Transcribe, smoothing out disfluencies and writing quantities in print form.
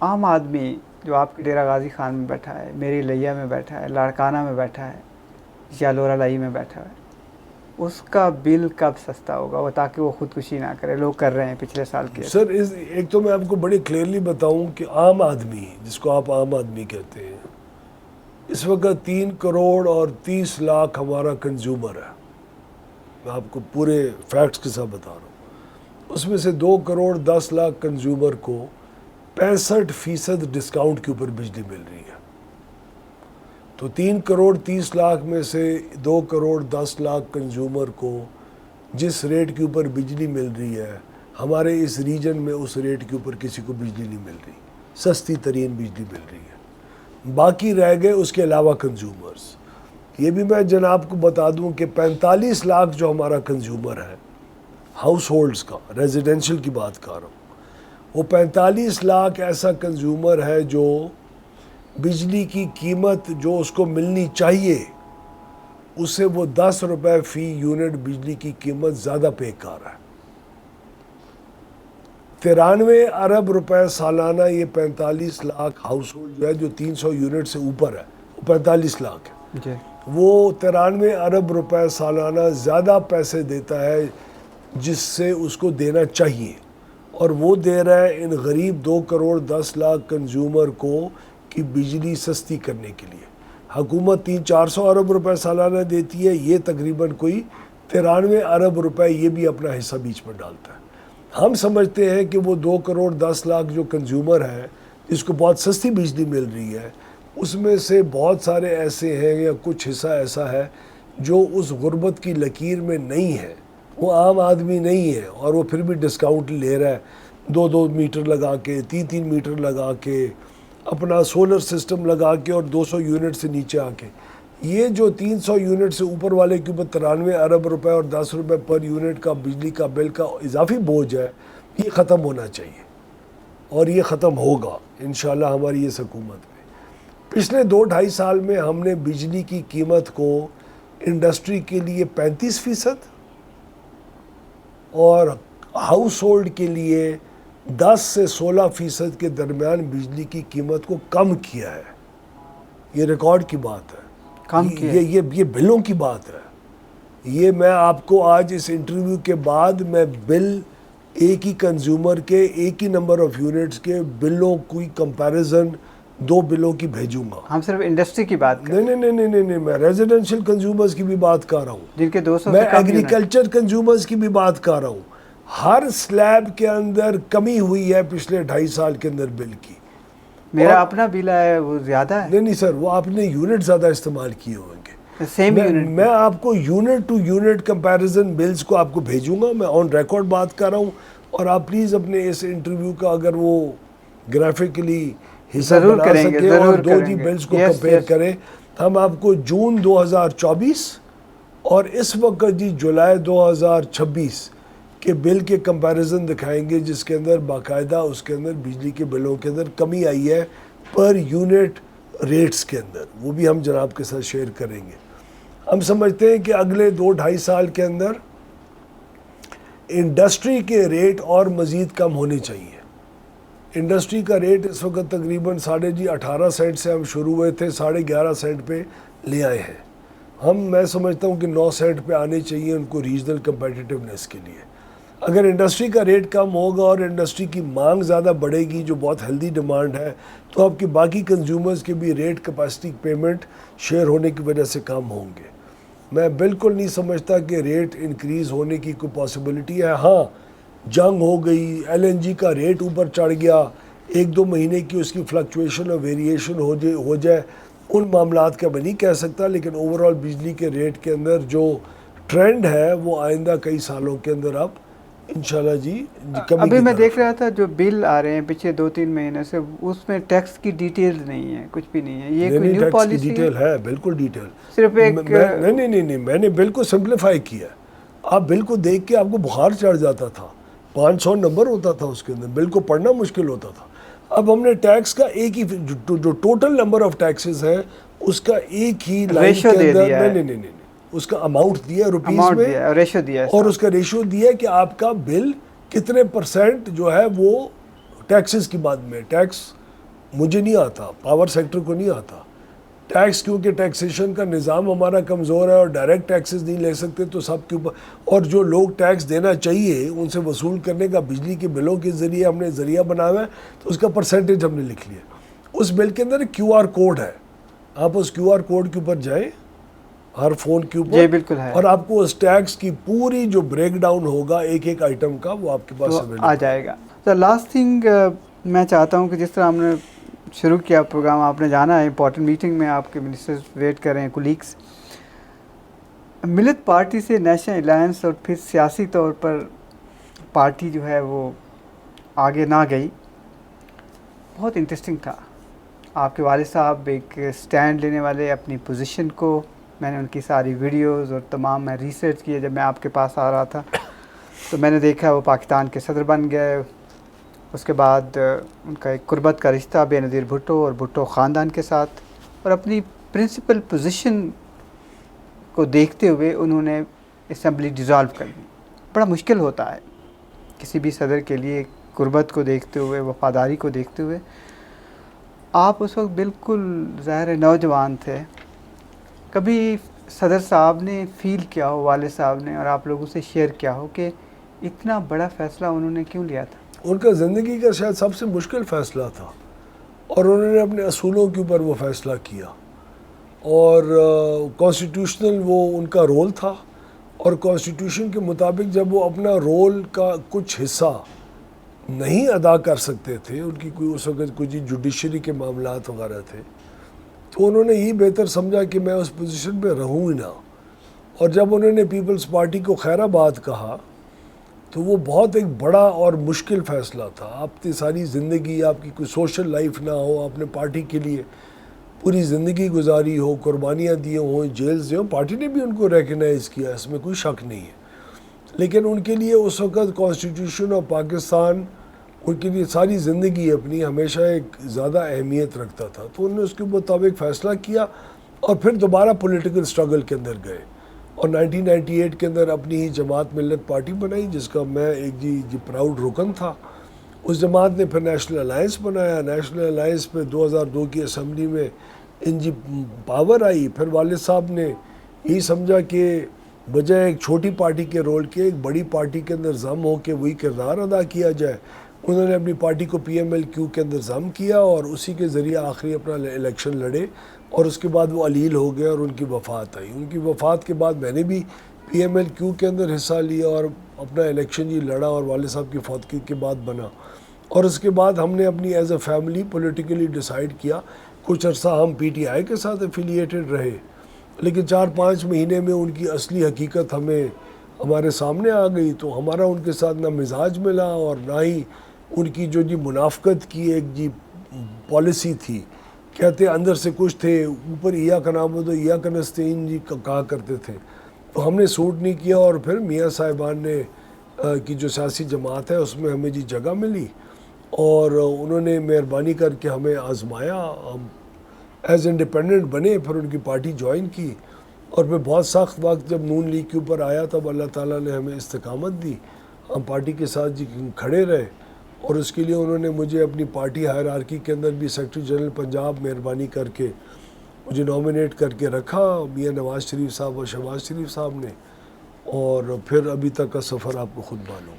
عام آدمی جو آپ کے ڈیرہ غازی خان میں بیٹھا ہے، میری لیا میں بیٹھا ہے، لاڑکانہ میں بیٹھا ہے یا لورا لائی میں بیٹھا ہے، اس کا بل کب سستا ہوگا وہ، تاکہ وہ خودکشی نہ کرے؟ لوگ کر رہے ہیں پچھلے سال کے. سر ایک تو میں آپ کو بڑی کلیئرلی بتاؤں کہ عام آدمی، جس کو آپ عام آدمی کہتے ہیں، اس وقت 3 کروڑ اور 30 لاکھ ہمارا کنزیومر ہے. میں آپ کو پورے فیکٹس کے ساتھ بتا رہا ہوں. اس میں سے 2 کروڑ 10 لاکھ کنزیومر کو 65% ڈسکاؤنٹ کے اوپر بجلی مل رہی ہے. تو 3 کروڑ 30 لاکھ میں سے 2 کروڑ 10 لاکھ کنزیومر کو جس ریٹ کے اوپر بجلی مل رہی ہے، ہمارے اس ریجن میں اس ریٹ کے اوپر کسی کو بجلی نہیں مل رہی، سستی ترین بجلی مل رہی ہے. باقی رہ گئے اس کے علاوہ کنزیومرز. یہ بھی میں جناب کو بتا دوں کہ 45 لاکھ جو ہمارا کنزیومر ہے ہاؤس ہولڈز کا، ریزیڈینشل کی بات کر رہا ہوں، وہ 45 لاکھ ایسا کنزیومر ہے جو بجلی کی قیمت جو اس کو ملنی چاہیے اس سے وہ 10 روپے فی یونٹ بجلی کی قیمت زیادہ پے کر رہا ہے. 93 ارب روپے سالانہ یہ 45 لاکھ ہاؤس ہولڈ جو ہے، جو 300 یونٹ سے اوپر ہے، وہ 45 لاکھ ہے. جی. وہ 93 ارب روپے سالانہ زیادہ پیسے دیتا ہے جس سے اس کو دینا چاہیے، اور وہ دے رہا ہے ان غریب 2 کروڑ 10 لاکھ کنزیومر کو کہ بجلی سستی کرنے کے لیے. حکومت 300-400 ارب روپے سالانہ دیتی ہے، یہ تقریباً کوئی 93 ارب روپے یہ بھی اپنا حصہ بیچ میں ڈالتا ہے. ہم سمجھتے ہیں کہ وہ 2 کروڑ 10 لاکھ جو کنزیومر ہے جس کو بہت سستی بجلی مل رہی ہے، اس میں سے بہت سارے ایسے ہیں یا کچھ حصہ ایسا ہے جو اس غربت کی لکیر میں نہیں ہے، وہ عام آدمی نہیں ہے، اور وہ پھر بھی ڈسکاؤنٹ لے رہا ہے، 2 میٹر لگا کے، 3 میٹر لگا کے، اپنا سولر سسٹم لگا کے، اور 200 یونٹ سے نیچے آ کے. یہ جو 300 یونٹ سے اوپر والے کے اوپر 93 ارب روپے اور 10 روپے پر یونٹ کا بجلی کا بل کا اضافی بوجھ ہے، یہ ختم ہونا چاہیے، اور یہ ختم ہوگا انشاءاللہ ہماری اس حکومت میں. پچھلے 2-2.5 سال میں ہم نے بجلی کی قیمت کو انڈسٹری کے لیے 35% اور ہاؤس ہولڈ کے لیے 10 سے 16% کے درمیان بجلی کی قیمت کو کم کیا ہے. یہ ریکارڈ کی بات ہے، کم کیا. یہ بلوں کی بات ہے. یہ میں آپ کو آج اس انٹرویو کے بعد میں بل ایک ہی کنزیومر کے ایک ہی نمبر آف یونٹس کے بلوں کوئی کمپیریزن 2 بلوں کی بھیجوں گا. ہم صرف انڈسٹری کی بات کریں. نہیں، میں ریزیڈینشل کنزیومرز کی بھی بات کر رہا ہوں، جن کے 200 میں سے کم ایگریکلچر کنزیومرز کی بھی بات کر رہا ہوں. ہر سلیب کے اندر کمی ہوئی ہے پچھلے 2.5 سال کے اندر بل کی. میرا اپنا بل ہے وہ زیادہ ہے. نہیں سر، وہ آپ نے یونٹ زیادہ استعمال کیے ہوئے گے. Same unit. میں آپ کو unit to unit comparison bills کو آپ کو بھیجوں گا. میں آن ریکارڈ بات کر رہا ہوں، اور آپ پلیز اپنے اس انٹرویو کا اگر وہ گرافکلی حصہ بنا سکے اور 2 جی بلز کو کمپیئر کریں. ہم آپ کو جون 2024 اور اس وقت جی جولائی 2026 کے بل کے کمپیریزن دکھائیں گے، جس کے اندر باقاعدہ اس کے اندر بجلی کے بلوں کے اندر کمی آئی ہے پر یونٹ ریٹس کے اندر. وہ بھی ہم جناب کے ساتھ شیئر کریں گے. ہم سمجھتے ہیں کہ اگلے 2-2.5 سال کے اندر انڈسٹری کے ریٹ اور مزید کم ہونے چاہیے. انڈسٹری کا ریٹ اس وقت تقریباً 18.5 سینٹ سے ہم شروع ہوئے تھے، 11.5 سینٹ پہ لے آئے ہیں. میں سمجھتا ہوں کہ 9 سینٹ پہ آنے چاہیے ان کو ریجنل کمپیٹیٹیونیس کے لیے. اگر انڈسٹری کا ریٹ کم ہوگا اور انڈسٹری کی مانگ زیادہ بڑھے گی، جو بہت ہیلدی ڈیمانڈ ہے، تو آپ کی باقی کنزیومرز کے بھی ریٹ کیپیسٹی پیمنٹ شیئر ہونے کی وجہ سے کم ہوں گے. میں بالکل نہیں سمجھتا کہ ریٹ انکریز ہونے کی کوئی پاسبلٹی ہے. ہاں، جنگ ہو گئی، LNG کا ریٹ اوپر چڑھ گیا، 1-2 مہینے کی اس کی فلکچویشن اور ویریشن ہو جائے، ان معاملات کا میں نہیں کہہ سکتا. لیکن اوورال بجلی کے ریٹ کے اندر جو ٹرینڈ ہے وہ آئندہ کئی سالوں کے اندر اب انشاءاللہ جی کمی. ابھی میں دیکھ رہا تھا جو بل آ رہے ہیں پچھلے 2-3 مہینے سے، اس میں ٹیکس کی ڈیٹیل نہیں ہے، کچھ بھی نہیں ہے. یہ کوئی نیو پالیسی ہے؟ ڈیٹیل ہے، بالکل ڈیٹیل. صرف ایک نہیں، میں نے بل کو سمپلیفائی کیا. آپ بل کو دیکھ کے آپ کو بخار چڑھ جاتا تھا، 500 نمبر ہوتا تھا اس کے اندر، بل کو پڑھنا مشکل ہوتا تھا. اب ہم نے ٹیکس کا ایک ہی جو ٹوٹل نمبر آف ٹیکسز ہیں اس کا ایک ہی لائن کے اندر، نہیں اس کا اماؤنٹ دیا روپیز میں، ریشو دیا، اور اس کا ریشو دیا کہ آپ کا بل کتنے % جو ہے وہ ٹیکسز کی بعد میں ٹیکس مجھے نہیں آتا، پاور سیکٹر کو نہیں آتا ٹیکس، کیونکہ ٹیکسیشن کا نظام ہمارا کمزور ہے اور ڈائریکٹ ٹیکسز نہیں لے سکتے تو سب کے اوپر، اور جو لوگ ٹیکس دینا چاہیے ان سے وصول کرنے کا بجلی کے بلوں کے ذریعے ہم نے ذریعہ بنایا ہے، تو اس کا پرسنٹیج ہم نے لکھ لیا۔ اس بل کے اندر کیو آر کوڈ ہے، آپ اس کیو آر کوڈ کے اوپر جائیں ہر فون کے اوپر، جی بالکل ہے، اور آپ کو اس ٹیکس کی پوری جو بریک ڈاؤن ہوگا ایک ایک آئٹم کا وہ آپ کے پاس آ جائے گا۔ تو لاسٹ تھنگ میں چاہتا ہوں کہ جس طرح ہم نے شروع کیا پروگرام، آپ نے جانا ہے امپورٹنٹ میٹنگ میں، آپ کے منسٹرز ویٹ کر رہے ہیں، کولیگس، ملت پارٹی سے نیشنل الائنس اور پھر سیاسی طور پر پارٹی جو ہے وہ آگے نہ گئی، بہت انٹرسٹنگ تھا۔ آپ کے والد صاحب ایک سٹینڈ لینے والے، اپنی پوزیشن کو، میں نے ان کی ساری ویڈیوز اور تمام میں ریسرچ کیا جب میں آپ کے پاس آ رہا تھا، تو میں نے دیکھا وہ پاکستان کے صدر بن گئے۔ اس کے بعد ان کا ایک قربت کا رشتہ بے نظیر بھٹو اور بھٹو خاندان کے ساتھ، اور اپنی پرنسپل پوزیشن کو دیکھتے ہوئے انہوں نے اسمبلی ڈیزالو کر دی۔ بڑا مشکل ہوتا ہے کسی بھی صدر کے لیے، قربت کو دیکھتے ہوئے، وفاداری کو دیکھتے ہوئے۔ آپ اس وقت بالکل ظاہر نوجوان تھے، کبھی صدر صاحب نے فیل کیا ہو، والد صاحب نے، اور آپ لوگوں سے شیئر کیا ہو کہ اتنا بڑا فیصلہ انہوں نے کیوں لیا تھا؟ ان کا زندگی کا شاید سب سے مشکل فیصلہ تھا، اور انہوں نے اپنے اصولوں کے اوپر وہ فیصلہ کیا، اور کانسٹیٹیوشنل وہ ان کا رول تھا، اور کانسٹیٹیوشن کے مطابق جب وہ اپنا رول کا کچھ حصہ نہیں ادا کر سکتے تھے، ان کی کوئی اس وقت کچھ جوڈیشری کے معاملات وغیرہ تھے، تو انہوں نے یہ بہتر سمجھا کہ میں اس پوزیشن پہ رہوں ہی نہ۔ اور جب انہوں نے پیپلز پارٹی کو خیر آباد کہا تو وہ بہت ایک بڑا اور مشکل فیصلہ تھا۔ آپ کی ساری زندگی، آپ کی کوئی سوشل لائف نہ ہو، آپ نے پارٹی کے لیے پوری زندگی گزاری ہو، قربانیاں دی ہوں، جیلز دی ہوں، پارٹی نے بھی ان کو ریکگنائز کیا، اس میں کوئی شک نہیں ہے، لیکن ان کے لیے اس وقت کانسٹیٹیوشن آف پاکستان ان کے لیے ساری زندگی اپنی ہمیشہ ایک زیادہ اہمیت رکھتا تھا، تو انہوں نے اس کے مطابق فیصلہ کیا، اور پھر دوبارہ پولیٹیکل سٹرگل کے اندر گئے، اور 1998 کے اندر اپنی ہی جماعت ملت پارٹی بنائی، جس کا میں ایک جی پراؤڈ رکن تھا۔ اس جماعت نے پھر نیشنل الائنس بنایا، نیشنل الائنس پہ 2002 کی اسمبلی میں ان جی پاور آئی۔ پھر والد صاحب نے یہی سمجھا کہ بجائے ایک چھوٹی پارٹی کے رول کے ایک بڑی پارٹی کے اندر ضم ہو کے وہی کردار ادا کیا جائے۔ انہوں نے اپنی پارٹی کو پی ایم ایل کیو کے اندر ضم کیا، اور اسی کے ذریعے آخری اپنا الیکشن لڑے، اور اس کے بعد وہ علیل ہو گئے اور ان کی وفات آئی۔ ان کی وفات کے بعد میں نے بھی پی ایم ایل کیو کے اندر حصہ لیا اور اپنا الیکشن لڑا، اور والد صاحب کی فوتگی کے بعد بنا، اور اس کے بعد ہم نے اپنی as a family politically decide کیا۔ کچھ عرصہ ہم پی ٹی آئی کے ساتھ ایفیلیٹڈ رہے، لیکن 4-5 مہینے میں ان کی اصلی حقیقت ہمارے سامنے آ گئی، تو ہمارا ان کے ساتھ نہ مزاج ملا، اور نہ ہی ان کی جو منافقت کی ایک پالیسی تھی، کہتے اندر سے کچھ تھے، اوپر ایاک نعبد و ایاک نستعین کہا کرتے تھے، تو ہم نے سوٹ نہیں کیا، اور پھر میاں صاحبان نے کی جو سیاسی جماعت ہے اس میں ہمیں جگہ ملی، اور انہوں نے مہربانی کر کے ہمیں آزمایا، ہم ایز انڈیپینڈنٹ بنے، پھر ان کی پارٹی جوائن کی، اور پھر بہت سخت وقت جب نون لیگ کے اوپر آیا تب اللہ تعالیٰ نے ہمیں استقامت دی، ہم پارٹی کے ساتھ کھڑے رہے، اور اس کے لیے انہوں نے مجھے اپنی پارٹی ہائرارکی کے اندر بھی سیکرٹری جنرل پنجاب مہربانی کر کے مجھے نومینیٹ کر کے رکھا، میاں نواز شریف صاحب اور شہباز شریف صاحب نے، اور پھر ابھی تک کا سفر آپ کو خود معلوم۔